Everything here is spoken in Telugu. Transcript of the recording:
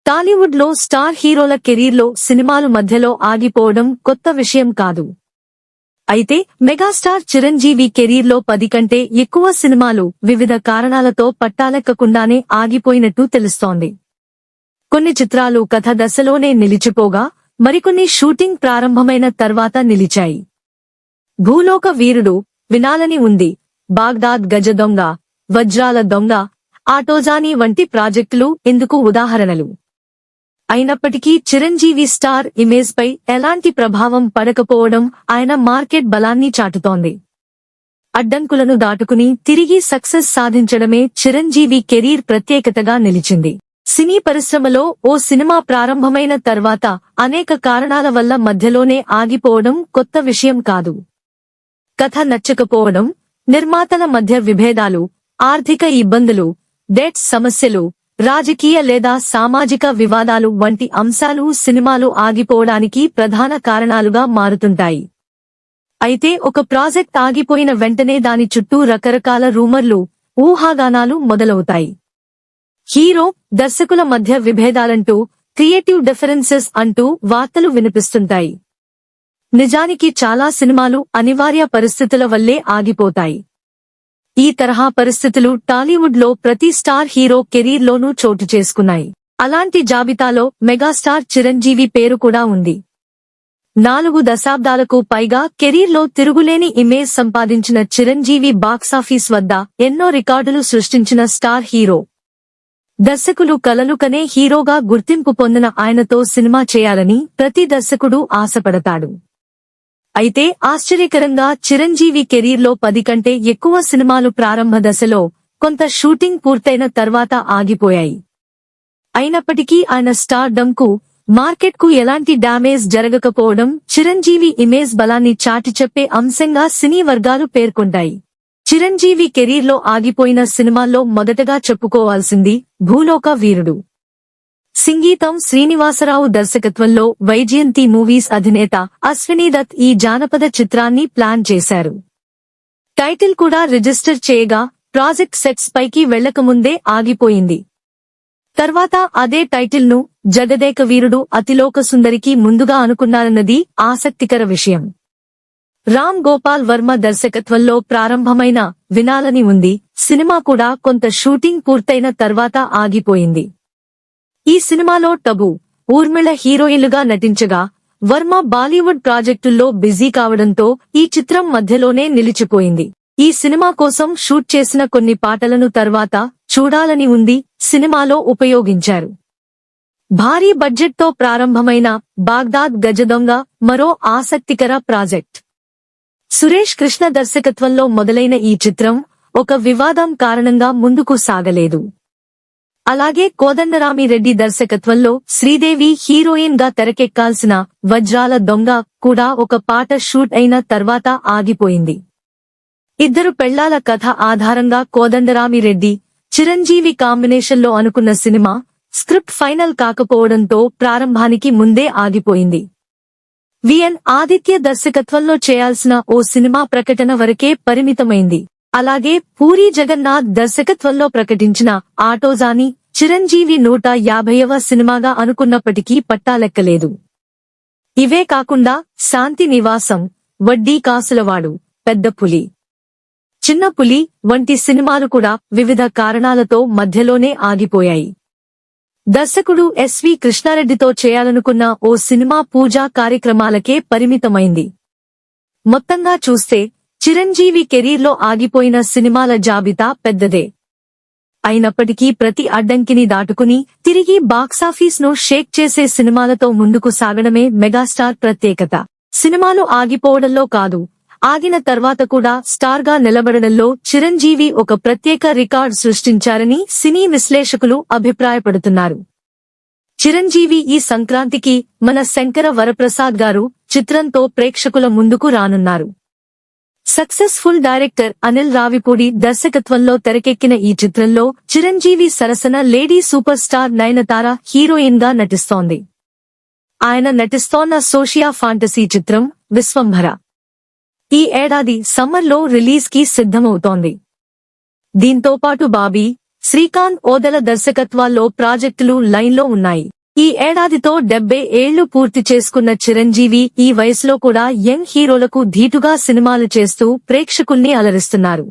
టాలీవుడ్ లో స్టార్ హీరోల కెరీర్లో సినిమాలు మధ్యలో ఆగిపోవడం కొత్త విషయం కాదు. అయితే మెగాస్టార్ చిరంజీవి కెరీర్లో 10 కంటే ఎక్కువ సినిమాలు వివిధ కారణాలతో పట్టాలెక్కకుండానే ఆగిపోయినట్టు తెలుస్తోంది. కొన్ని చిత్రాలు కథ దశలోనే నిలిచిపోగా మరికొన్ని షూటింగ్ ప్రారంభమైన తర్వాత నిలిచాయి. భూలోక వీరుడు, వినాలని ఉంది, బాగ్దాద్ గజ దొంగ, వజ్రాల దొంగ, ఆటోజానీ వంటి ప్రాజెక్టులు ఇందుకు ఉదాహరణలు. అయినప్పటికీ చిరంజీవి స్టార్ ఇమేజ్ పై ఎలాంటి ప్రభావం పడకపోవడం ఆయన మార్కెట్ బలాన్ని చాటుతోంది. అడ్డంకులను దాటుకుని తిరిగి సక్సెస్ సాధించడమే చిరంజీవి కెరీర్ ప్రత్యేకతగా నిలిచింది. సినీ పరిశ్రమలో ఓ సినిమా ప్రారంభమైన తర్వాత అనేక కారణాల వల్ల మధ్యలోనే ఆగిపోవడం కొత్త విషయం కాదు. కథ నచ్చకపోవడం, నిర్మాతల మధ్య విభేదాలు, ఆర్థిక ఇబ్బందులు, డెట్స్ సమస్యలు, రాజకీయ లేదా సామాజిక వివాదాలు వంటి అంశాలు సినిమాలు ఆగిపోవడానికి ప్రధాన కారణాలుగా మారుతుంటాయి. అయితే ఒక ప్రాజెక్ట్ ఆగిపోయిన వెంటనే దాని చుట్టూ రకరకాల రూమర్లు, ఊహాగానాలు మొదలవుతాయి. హీరో, దర్శకుల మధ్య విభేదాలంటూ, క్రియేటివ్ డిఫరెన్సెస్ అంటూ వార్తలు వినిపిస్తుంటాయి. నిజానికి చాలా సినిమాలు అనివార్య పరిస్థితుల వల్లే ఆగిపోతాయి. ఈ తరహా పరిస్థితులు టాలీవుడ్ లో ప్రతి స్టార్ హీరో కెరీర్లోనూ చోటు చేసుకున్నాయి. అలాంటి జాబితాలో మెగాస్టార్ చిరంజీవి పేరు కూడా ఉంది. 4 దశాబ్దాలకు పైగా కెరీర్లో తిరుగులేని ఇమేజ్ సంపాదించిన చిరంజీవి బాక్సాఫీస్ వద్ద ఎన్నో రికార్డులు సృష్టించిన స్టార్ హీరో. దర్శకులు కలలు కనే హీరోగా గుర్తింపు పొందిన ఆయనతో సినిమా చేయాలని ప్రతి దర్శకుడు ఆశపడతాడు. అయితే ఆశ్చర్యకరంగా చిరంజీవి కెరీర్లో 10 కంటే ఎక్కువ సినిమాలు ప్రారంభ దశలో, కొంత షూటింగ్ పూర్తయిన తర్వాత ఆగిపోయాయి. అయినప్పటికీ ఆయన స్టార్డమ్ కు, మార్కెట్ కు ఎలాంటి డ్యామేజ్ జరగకపోవడం చిరంజీవి ఇమేజ్ బలాన్ని చాటి చెప్పే అంశంగా సినీ వర్గాలు పేర్కొంటాయి. చిరంజీవి కెరీర్లో ఆగిపోయిన సినిమాల్లో మొదటగా చెప్పుకోవాల్సింది భూలోక వీరుడు. సంగీతం శ్రీనివాసరావు దర్శకత్వంలో వైజయంతి మూవీస్ అధినేత అశ్వినీ దత్ ఈ జానపద చిత్రాన్ని ప్లాన్ చేశారు. టైటిల్ కూడా రిజిస్టర్ చేయగా ప్రాజెక్ట్ సెట్స్ పైకి వెళ్లకముందే ఆగిపోయింది. తర్వాత అదే టైటిల్ ను జగదేక వీరుడు అతిలోక సుందరికి ముందుగా అనుకున్నారన్నది ఆసక్తికర విషయం. రామ్ గోపాల్ వర్మ దర్శకత్వంలో ప్రారంభమైన వినాలని ఉంది సినిమా కూడా కొంత షూటింగ్ పూర్తయిన తర్వాత ఆగిపోయింది. ఈ సినిమాలో టబు, ఊర్మిళ హీరోయిన్లుగా నటించగా వర్మ బాలీవుడ్ ప్రాజెక్టుల్లో బిజీ కావడంతో ఈ చిత్రం మధ్యలోనే నిలిచిపోయింది. ఈ సినిమా కోసం షూట్ చేసిన కొన్ని పాటలను తర్వాత చూడాలని ఉంది సినిమాలో ఉపయోగించారు. భారీ బడ్జెట్తో ప్రారంభమైన బాగ్దాద్ గజదొంగ మరో ఆసక్తికర ప్రాజెక్ట్. సురేష్ కృష్ణ దర్శకత్వంలో మొదలైన ఈ చిత్రం ఒక వివాదం కారణంగా ముందుకు సాగలేదు. అలాగే కోదండరామిరెడ్డి దర్శకత్వంలో శ్రీదేవి హీరోయిన్ గా తెరకెక్కాల్సిన వజ్రాల దొంగ కూడా ఒక పాట షూట్ అయిన తర్వాత ఆగిపోయింది. ఇద్దరు పెళ్లాల కథ ఆధారంగా కోదండరామిరెడ్డి, చిరంజీవి కాంబినేషన్లో అనుకున్న సినిమా స్క్రిప్ట్ ఫైనల్ కాకపోవడంతో ప్రారంభానికి ముందే ఆగిపోయింది. విఎన్ ఆదిత్య దర్శకత్వంలో చేయాల్సిన ఓ సినిమా ప్రకటన వరకే పరిమితమైంది. అలాగే పూరీ జగన్నాథ్ దర్శకత్వంలో ప్రకటించిన ఆటోజానీ చిరంజీవి 150వ సినిమాగా అనుకున్నప్పటికీ పట్టాలెక్కలేదు. ఇవే కాకుండా శాంతి నివాసం, వడ్డీ కాసులవాడు, పెద్ద పులి, చిన్న పులి వంటి సినిమాలు కూడా వివిధ కారణాలతో మధ్యలోనే ఆగిపోయాయి. దర్శకుడు ఎస్వి కృష్ణారెడ్డితో చేయాలనుకున్న ఓ సినిమా పూజా కార్యక్రమాలకే పరిమితమైంది. మొత్తంగా చూస్తే చిరంజీవి కెరీర్లో ఆగిపోయిన సినిమాల జాబితా పెద్దదే. అయినప్పటికీ ప్రతి అడ్డంకిని దాటుకుని తిరిగి బాక్సాఫీస్ ను షేక్ చేసే సినిమాలతో ముందుకు సాగడమే మెగాస్టార్ ప్రత్యేకత. సినిమాలు ఆగిపోవడంలో కాదు, ఆగిన తర్వాత కూడా స్టార్ గా నిలబడడంలో చిరంజీవి ఒక ప్రత్యేక రికార్డ్ సృష్టించారని సినీ విశ్లేషకులు అభిప్రాయపడుతున్నారు. చిరంజీవి ఈ సంక్రాంతికి మన శంకర వరప్రసాద్ గారు చిత్రంతో ప్రేక్షకుల ముందుకు రానున్నారు. సక్సెస్ఫుల్ డైరెక్టర్ అనిల్ రావిపూడి దర్శకత్వంలో తెరకెక్కిన ఈ చిత్రంలో చిరంజీవి సరసన lady super star Nayanthara heroine గా నటిస్తోంది. ఆయన నటిస్తోన్న సోషియా ఫాంటసీ చిత్రం విశ్వంభర ఈ ఏడాది సమ్మర్ లో రిలీజ్ కి సిద్ధమవుతోంది. దీంతో పాటు బాబీ, శ్రీకాంత్ ఓదెల దర్శకత్వాల్లో ప్రాజెక్టులు లైన్లో ఉన్నాయి. ఈ ఏడాదితో 70 ఏళ్లు పూర్తి చేసుకున్న చిరంజీవి ఈ వయసులో కూడా యంగ్ హీరోలకు ధీటుగా సినిమాలు చేస్తూ ప్రేక్షకుల్ని అలరిస్తున్నారు.